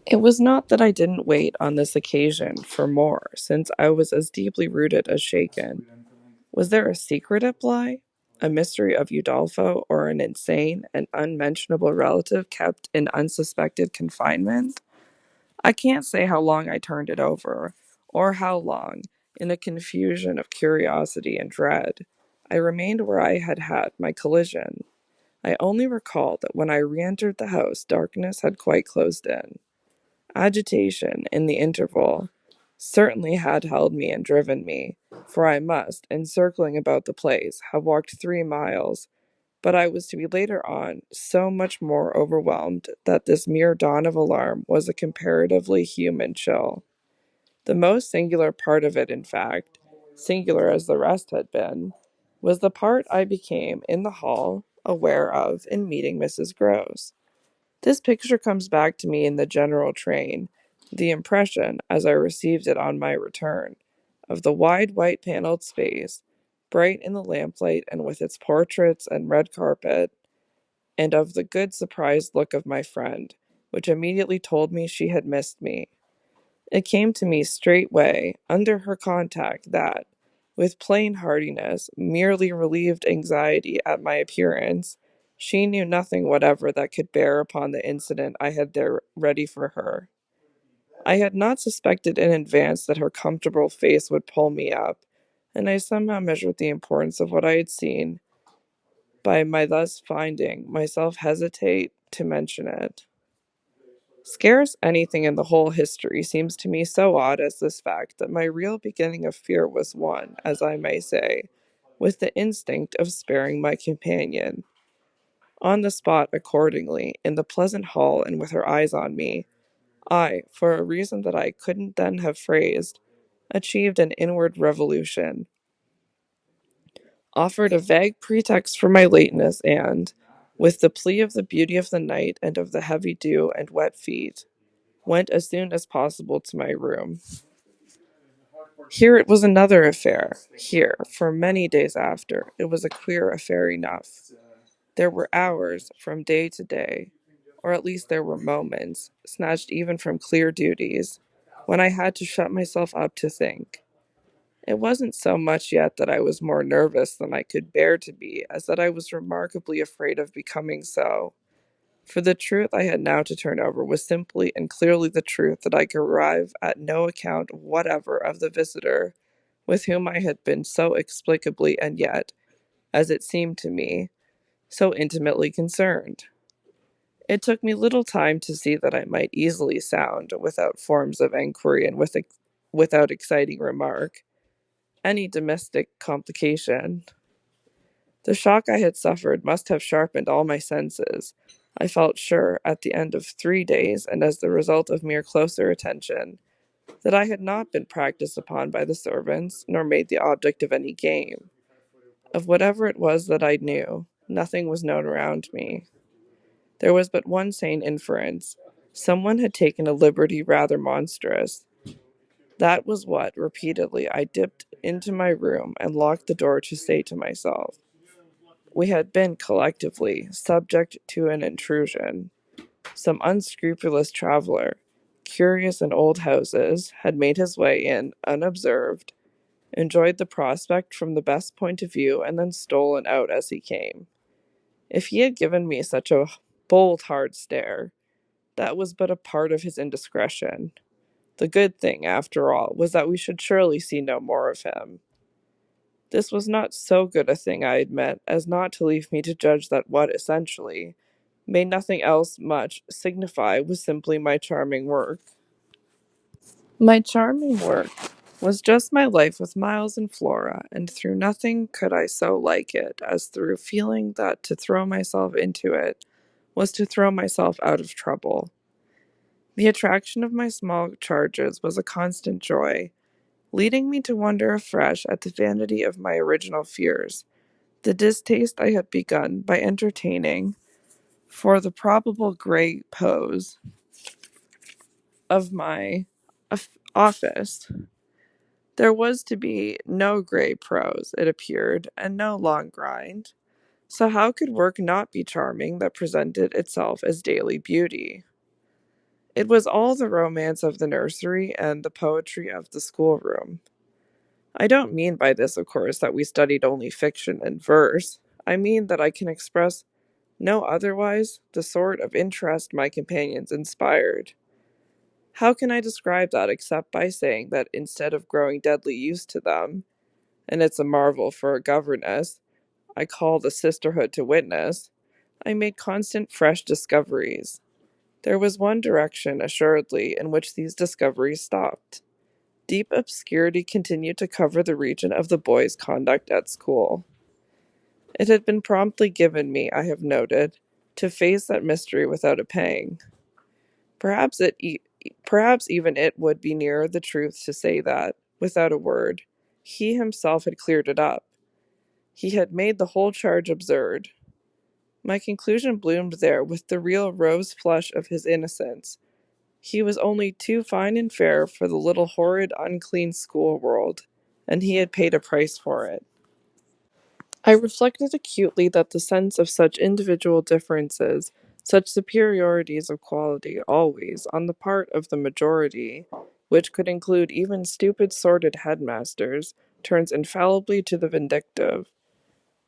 It was not that I didn't wait on this occasion for more, since I was as deeply rooted as shaken. Was there a secret at play? A mystery of Udolpho, or an insane and unmentionable relative kept in unsuspected confinement? I can't say how long I turned it over, or how long, in a confusion of curiosity and dread, I remained where I had had my collision. I only recall that when I re entered the house, darkness had quite closed in. Agitation, in the interval, certainly had held me and driven me, for I must, in circling about the place, have walked 3 miles, but I was to be later on so much more overwhelmed that this mere dawn of alarm was a comparatively human chill. The most singular part of it, in fact, singular as the rest had been, was the part I became in the hall aware of in meeting Mrs. Gross. This picture comes back to me in the general train, the impression, as I received it on my return, of the wide white panelled space, bright in the lamplight and with its portraits and red carpet, and of the good surprised look of my friend, which immediately told me she had missed me. It came to me straightway, under her contact, that, with plain heartiness, merely relieved anxiety at my appearance, she knew nothing whatever that could bear upon the incident I had there ready for her. I had not suspected in advance that her comfortable face would pull me up, and I somehow measured the importance of what I had seen by my thus finding myself hesitate to mention it. Scarce anything in the whole history seems to me so odd as this fact that my real beginning of fear was one, as I may say, with the instinct of sparing my companion. On the spot, accordingly, in the pleasant hall and with her eyes on me, I, for a reason that I couldn't then have phrased, achieved an inward revolution, offered a vague pretext for my lateness, and, with the plea of the beauty of the night and of the heavy dew and wet feet, went as soon as possible to my room. Here it was another affair. Here, for many days after, it was a queer affair enough. There were hours, from day to day, or at least there were moments, snatched even from clear duties, when I had to shut myself up to think. It wasn't so much yet that I was more nervous than I could bear to be, as that I was remarkably afraid of becoming so. For the truth I had now to turn over was simply and clearly the truth that I could arrive at no account whatever of the visitor with whom I had been so explicably and yet, as it seemed to me, so intimately concerned. It took me little time to see that I might easily sound, without forms of enquiry and without exciting remark, any domestic complication. The shock I had suffered must have sharpened all my senses. I felt sure, at the end of 3 days, and as the result of mere closer attention, that I had not been practiced upon by the servants, nor made the object of any game. Of whatever it was that I knew, nothing was known around me. There was but one sane inference. Someone had taken a liberty rather monstrous. That was what, repeatedly, I dipped into my room and locked the door to say to myself. We had been, collectively, subject to an intrusion. Some unscrupulous traveler, curious in old houses, had made his way in unobserved, enjoyed the prospect from the best point of view, and then stolen out as he came. If he had given me such a bold, hard stare, that was but a part of his indiscretion. The good thing, after all, was that we should surely see no more of him. This was not so good a thing, I admit, as not to leave me to judge that what essentially made nothing else much signify was simply my charming work. My charming work was just my life with Miles and Flora, and through nothing could I so like it as through feeling that to throw myself into it was to throw myself out of trouble. The attraction of my small charges was a constant joy, leading me to wonder afresh at the vanity of my original fears, the distaste I had begun by entertaining for the probable grey pose of my office. There was to be no grey prose, it appeared, and no long grind. So how could work not be charming that presented itself as daily beauty? It was all the romance of the nursery and the poetry of the schoolroom. I don't mean by this, of course, that we studied only fiction and verse. I mean that I can express no otherwise the sort of interest my companions inspired. How can I describe that except by saying that instead of growing deadly used to them, and it's a marvel for a governess, I call the sisterhood to witness, I made constant fresh discoveries. There was one direction, assuredly, in which these discoveries stopped. Deep obscurity continued to cover the region of the boy's conduct at school. It had been promptly given me, I have noted, to face that mystery without a pang. Perhaps perhaps even it would be nearer the truth to say that, without a word, he himself had cleared it up. He had made the whole charge absurd. My conclusion bloomed there with the real rose flush of his innocence. He was only too fine and fair for the little horrid, unclean school world, and he had paid a price for it. I reflected acutely that the sense of such individual differences, such superiorities of quality, always, on the part of the majority, which could include even stupid sordid headmasters, turns infallibly to the vindictive.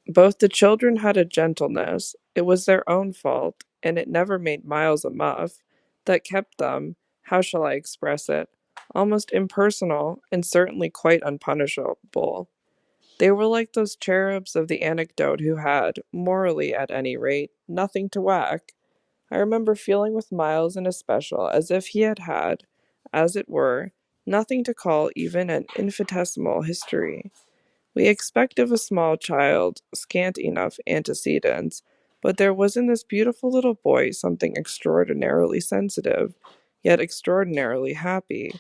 Both the children had a gentleness, it was their own fault, and it never made Miles a muff, that kept them, how shall I express it, almost impersonal and certainly quite unpunishable. They were like those cherubs of the anecdote who had, morally at any rate, nothing to whack. I remember feeling with Miles in especial as if he had had, as it were, nothing to call even an infinitesimal history. We expect of a small child scant enough antecedents, but there was in this beautiful little boy something extraordinarily sensitive, yet extraordinarily happy,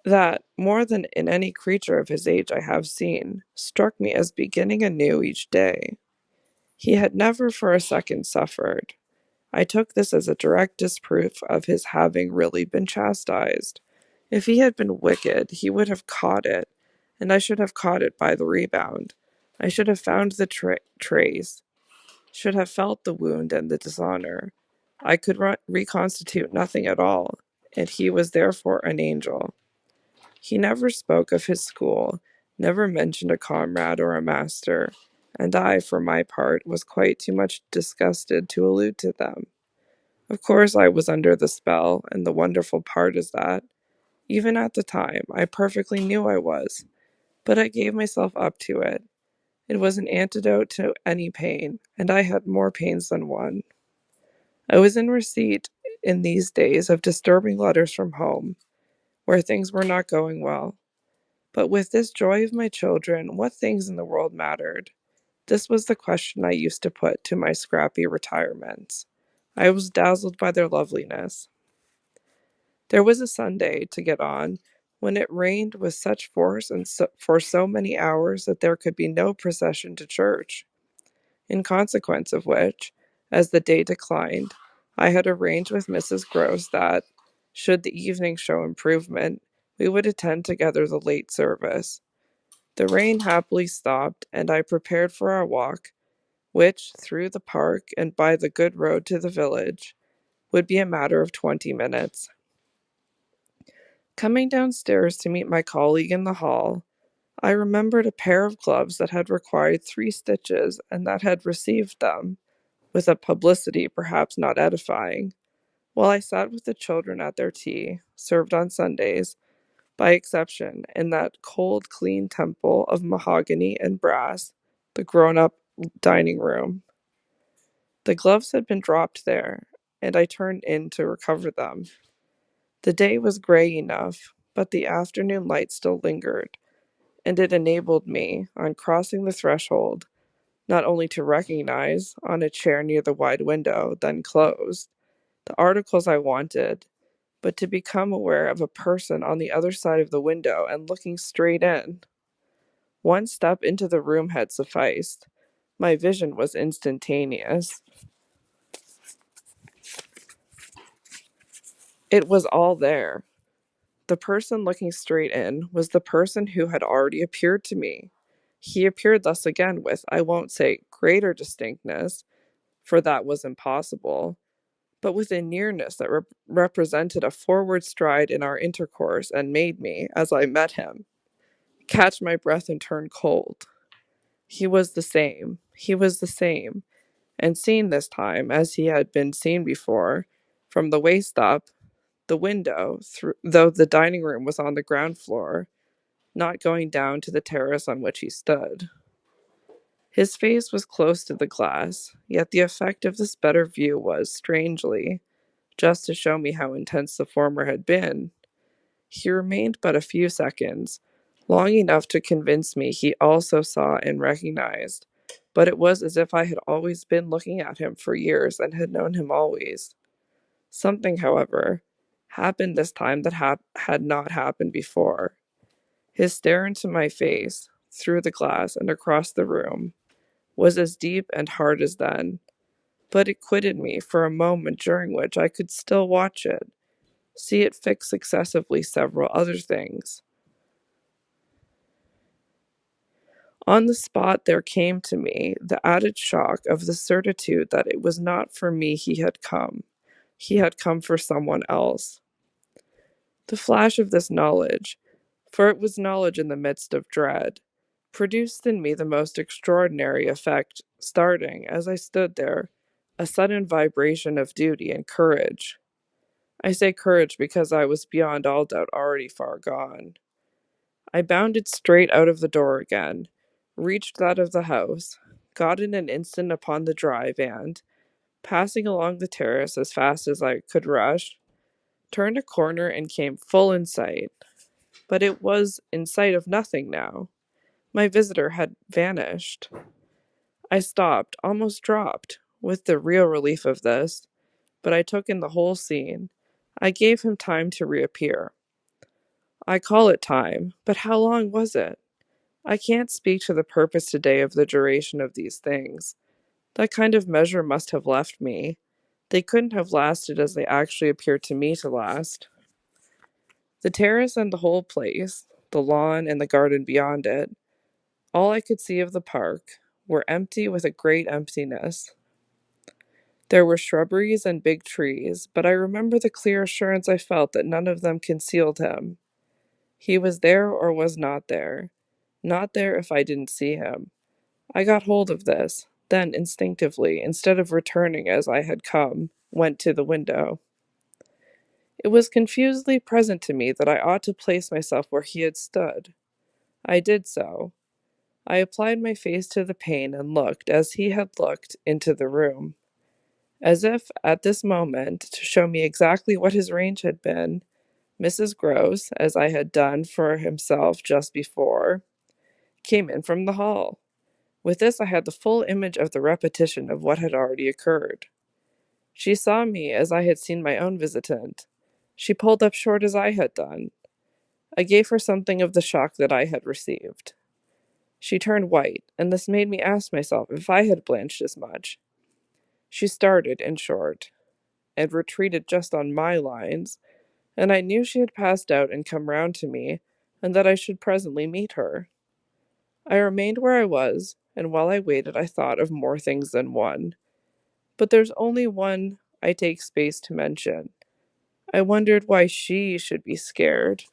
that, more than in any creature of his age I have seen, struck me as beginning anew each day. He had never for a second suffered. I took this as a direct disproof of his having really been chastised. If he had been wicked, he would have caught it, and I should have caught it by the rebound. I should have found the trace, should have felt the wound and the dishonor. I could reconstitute nothing at all, and he was therefore an angel. He never spoke of his school, never mentioned a comrade or a master, and I, for my part, was quite too much disgusted to allude to them. Of course, I was under the spell, and the wonderful part is that, even at the time, I perfectly knew I was, but I gave myself up to it. It was an antidote to any pain, and I had more pains than one. I was in receipt, in these days, of disturbing letters from home, where things were not going well. But with this joy of my children, what things in the world mattered? This was the question I used to put to my scrappy retirements. I was dazzled by their loveliness. There was a Sunday, to get on, when it rained with such force and for so many hours that there could be no procession to church, in consequence of which, as the day declined, I had arranged with Mrs. Gross that, should the evening show improvement, we would attend together the late service. The rain happily stopped, and I prepared for our walk, which, through the park and by the good road to the village, would be a matter of 20 minutes. Coming downstairs to meet my colleague in the hall, I remembered a pair of gloves that had required 3 stitches and that had received them, with a publicity perhaps not edifying, while I sat with the children at their tea, served on Sundays, by exception, in that cold, clean temple of mahogany and brass, the grown-up dining room. The gloves had been dropped there, and I turned in to recover them. The day was grey enough, but the afternoon light still lingered, and it enabled me, on crossing the threshold, not only to recognize, on a chair near the wide window, then closed, the articles I wanted, but to become aware of a person on the other side of the window and looking straight in. One step into the room had sufficed. My vision was instantaneous. It was all there. The person looking straight in was the person who had already appeared to me. He appeared thus again with, I won't say greater distinctness, for that was impossible, but with a nearness that represented a forward stride in our intercourse and made me, as I met him, catch my breath and turn cold. He was the same. He was the same, and seen this time as he had been seen before, from the waist up, the window, though the dining room was on the ground floor, not going down to the terrace on which he stood. His face was close to the glass, yet the effect of this better view was, strangely, just to show me how intense the former had been. He remained but a few seconds, long enough to convince me he also saw and recognized, but it was as if I had always been looking at him for years and had known him always. Something, however, happened this time that had not happened before. His stare into my face, through the glass and across the room, was as deep and hard as then, but it quitted me for a moment during which I could still watch it, see it fix successively several other things. On the spot there came to me the added shock of the certitude that it was not for me he had come. He had come for someone else. The flash of this knowledge, for it was knowledge in the midst of dread, produced in me the most extraordinary effect, starting, as I stood there, a sudden vibration of duty and courage. I say courage because I was beyond all doubt already far gone. I bounded straight out of the door again, reached that of the house, got in an instant upon the drive, and, passing along the terrace as fast as I could rush, turned a corner and came full in sight. But it was in sight of nothing now. My visitor had vanished. I stopped, almost dropped, with the real relief of this, but I took in the whole scene. I gave him time to reappear. I call it time, but how long was it? I can't speak to the purpose today of the duration of these things. That kind of measure must have left me. They couldn't have lasted as they actually appeared to me to last. The terrace and the whole place, the lawn and the garden beyond it, all I could see of the park, were empty with a great emptiness. There were shrubberies and big trees, but I remember the clear assurance I felt that none of them concealed him. He was there or was not there. Not there if I didn't see him. I got hold of this, then instinctively, instead of returning as I had come, went to the window. It was confusedly present to me that I ought to place myself where he had stood. I did so. I applied my face to the pane and looked, as he had looked, into the room. As if, at this moment, to show me exactly what his range had been, Mrs. Gross, as I had done for himself just before, came in from the hall. With this I had the full image of the repetition of what had already occurred. She saw me as I had seen my own visitant. She pulled up short as I had done. I gave her something of the shock that I had received. She turned white, and this made me ask myself if I had blanched as much. She started, in short, and retreated just on my lines, and I knew she had passed out and come round to me, and that I should presently meet her. I remained where I was, and while I waited I thought of more things than one. But there's only one I take space to mention. I wondered why she should be scared.